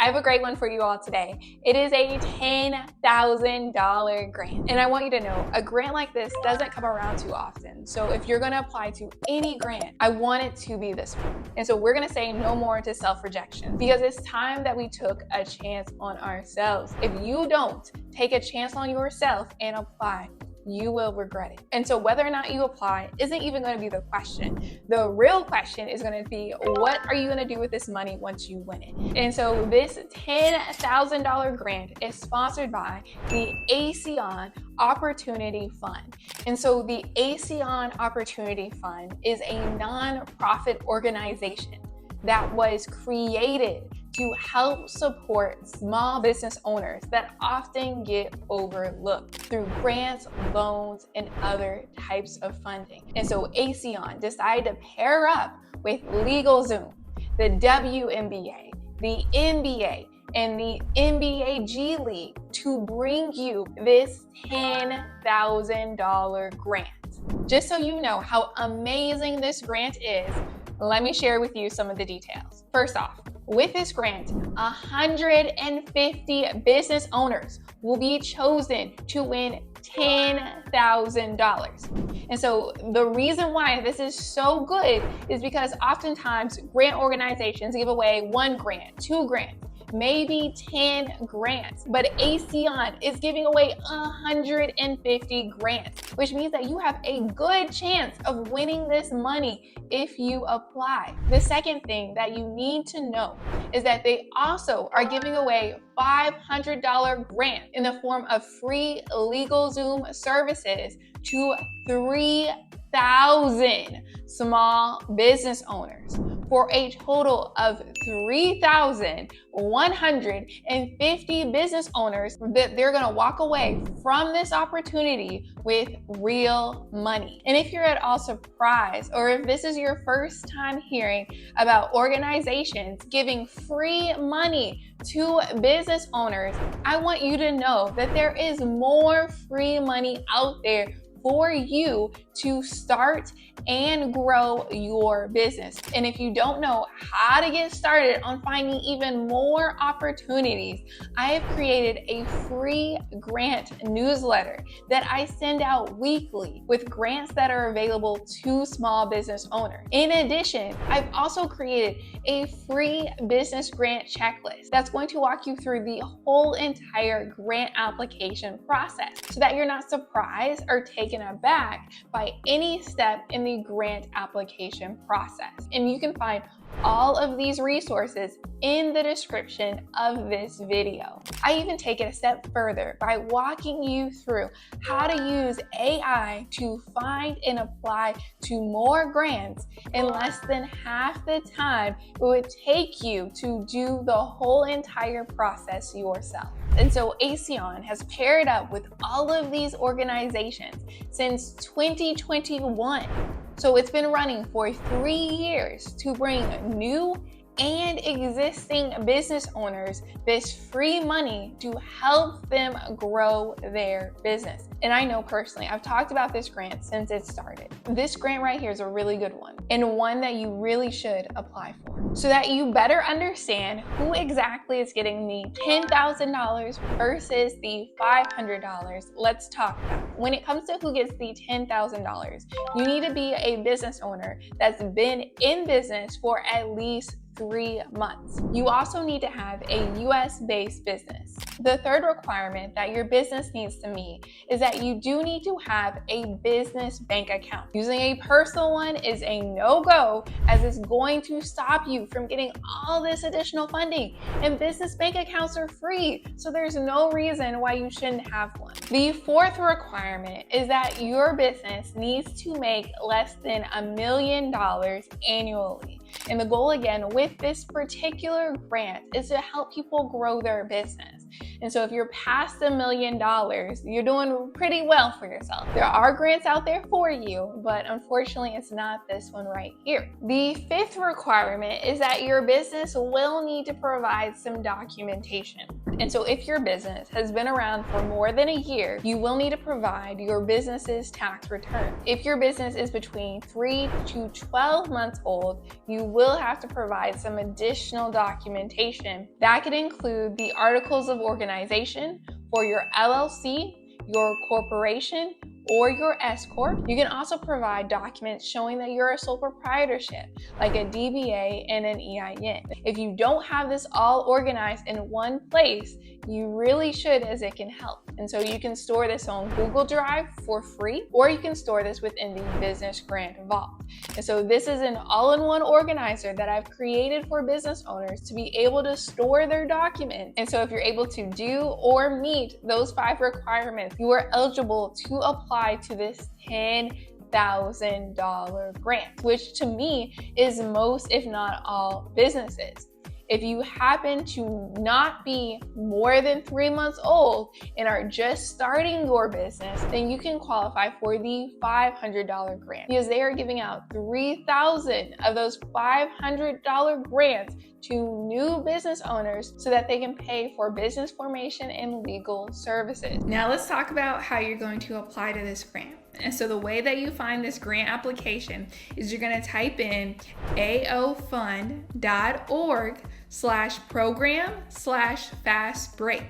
I have a great one for you all today. It is a $10,000 grant. And I want you to know, a grant like this doesn't come around too often. So if you're gonna apply to any grant, I want it to be this one. And so we're gonna say no more to self-rejection, because it's time that we took a chance on ourselves. If you don't take a chance on yourself and apply, you will regret it. And so whether or not you apply isn't even going to be the question. The real question is going to be, what are you going to do with this money once you win it? And so this $10,000 grant is sponsored by the ASEAN Opportunity Fund. And so the ASEAN Opportunity Fund is a nonprofit organization that was created to help support small business owners that often get overlooked through grants, loans, and other types of funding. And so ASEAN decided to pair up with LegalZoom, the WNBA, the NBA, and the NBA G League to bring you this $10,000 grant. Just so you know how amazing this grant is, let me share with you some of the details. First off, with this grant, 150 business owners will be chosen to win $10,000. And so the reason why this is so good is because oftentimes grant organizations give away 1 grant, 2 grants, maybe 10 grants, but ASEAN is giving away 150 grants, which means that you have a good chance of winning this money if you apply. The second thing that you need to know is that they also are giving away $500 grant in the form of free LegalZoom services to 3,000 small business owners, for a total of 3,150 business owners that they're gonna walk away from this opportunity with real money. And if you're at all surprised, or if this is your first time hearing about organizations giving free money to business owners, I want you to know that there is more free money out there for you to start and grow your business. And if you don't know how to get started on finding even more opportunities, I have created a free grant newsletter that I send out weekly with grants that are available to small business owners. In addition, I've also created a free business grant checklist that's going to walk you through the whole entire grant application process so that you're not surprised or taken aback by any step in the grant application process. And you can find all of these resources in the description of this video. I even take it a step further by walking you through how to use AI to find and apply to more grants in less than half the time it would take you to do the whole entire process yourself. And so ASEAN has paired up with all of these organizations since 2021. So it's been running for 3 years to bring new and existing business owners this free money to help them grow their business. And I know personally, I've talked about this grant since it started. This grant right here is a really good one, and one that you really should apply for, so that you better understand who exactly is getting the $10,000 versus the $500. Let's talk about it. When it comes to who gets the $10,000, you need to be a business owner that's been in business for at least 3 months. You also need to have a US-based business. The third requirement that your business needs to meet is that you do need to have a business bank account. Using a personal one is a no-go, as it's going to stop you from getting all this additional funding. And business bank accounts are free, so there's no reason why you shouldn't have one. The fourth requirement is that your business needs to make less than $1 million annually. And the goal, again, with this particular grant is to help people grow their business. And so if you're past $1 million, you're doing pretty well for yourself. There are grants out there for you, but unfortunately it's not this one right here. The fifth requirement is that your business will need to provide some documentation. And so if your business has been around for more than a year, you will need to provide your business's tax return. If your business is between 3 to 12 months old, you will have to provide some additional documentation. That could include the articles of organization for your LLC, your corporation, or your S Corp. You can also provide documents showing that you're a sole proprietorship, like a DBA and an EIN. If you don't have this all organized in one place, you really should, as it can help. And so you can store this on Google Drive for free, or you can store this within the Business Grant Vault. And so this is an all-in-one organizer that I've created for business owners to be able to store their documents. And so if you're able to do or meet those 5 requirements, you are eligible to apply to this $10,000 grant, which to me is most, if not all, businesses. If you happen to not be more than 3 months old and are just starting your business, then you can qualify for the $500 grant, because they are giving out 3,000 of those $500 grants to new business owners so that they can pay for business formation and legal services. Now let's talk about how you're going to apply to this grant. And so the way that you find this grant application is you're going to type in aofund.org/program/fast break.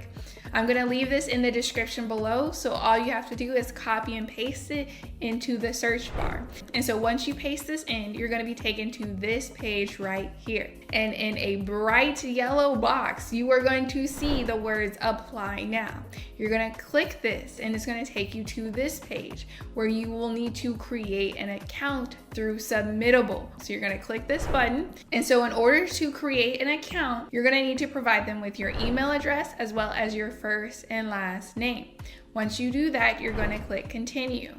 I'm going to leave this in the description below, so all you have to do is copy and paste it into the search bar. And so once you paste this in, you're going to be taken to this page right here. And in a bright yellow box, you are going to see the words apply now. You're going to click this and it's going to take you to this page where you will need to create an account through Submittable. So you're going to click this button. And so in order to create an account, you're going to need to provide them with your email address as well as your first and last name. Once you do that, you're going to click continue.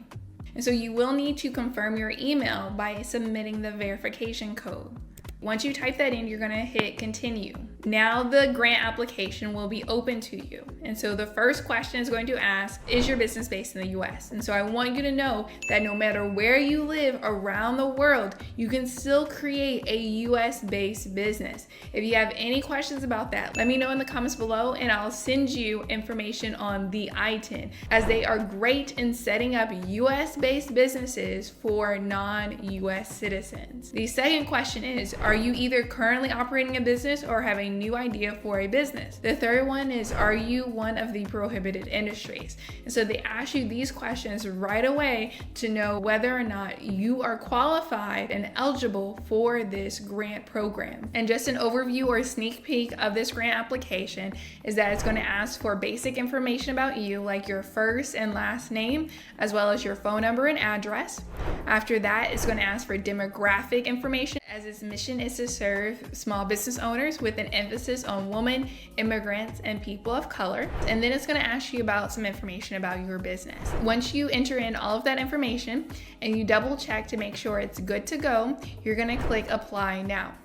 And so you will need to confirm your email by submitting the verification code. Once you type that in, you're going to hit continue. Now the grant application will be open to you. And so the first question is going to ask, is your business based in the US? And so I want you to know that no matter where you live around the world, you can still create a US based business. If you have any questions about that, let me know in the comments below and I'll send you information on the eidl, as they are great in setting up US based businesses for non-US citizens. The second question is, are you either currently operating a business or have a new idea for a business? The third one is, are you one of the prohibited industries? And so they ask you these questions right away to know whether or not you are qualified and eligible for this grant program. And just an overview or a sneak peek of this grant application is that it's going to ask for basic information about you, like your first and last name, as well as your phone number and address. After that, it's going to ask for demographic information, as its mission is to serve small business owners with an emphasis on women, immigrants, and people of color. And then it's going to ask you about some information about your business. Once you enter in all of that information and you double check to make sure it's good to go, you're going to click apply now.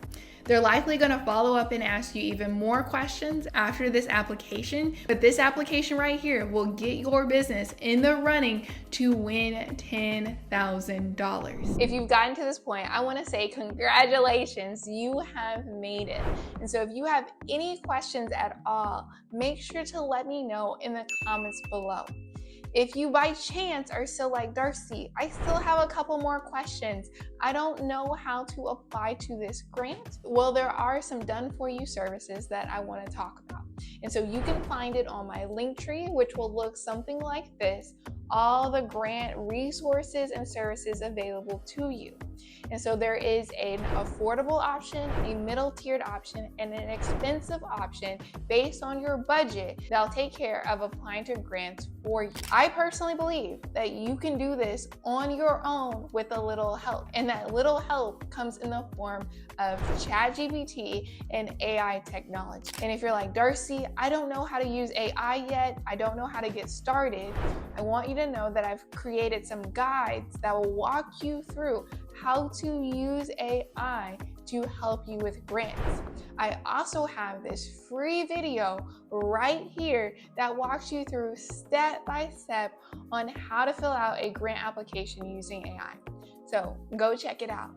They're likely going to follow up and ask you even more questions after this application, but this application right here will get your business in the running to win $10,000. If you've gotten to this point, I want to say congratulations, you have made it. And so if you have any questions at all, make sure to let me know in the comments below. If you by chance are still like, Darcy, I still have a couple more questions, I don't know how to apply to this grant, well, there are some done for you services that I want to talk about. And so you can find it on my link tree, which will look something like this, all the grant resources and services available to you. And so there is an affordable option, a middle tiered option, and an expensive option based on your budget that'll take care of applying to grants for you. I personally believe that you can do this on your own with a little help, and that little help comes in the form of ChatGPT and AI technology. And if you're like, Darcy, I don't know how to use AI yet, I don't know how to get started, I want you to know that I've created some guides that will walk you through how to use AI to help you with grants. I also have this free video right here that walks you through step by step on how to fill out a grant application using AI. So go check it out.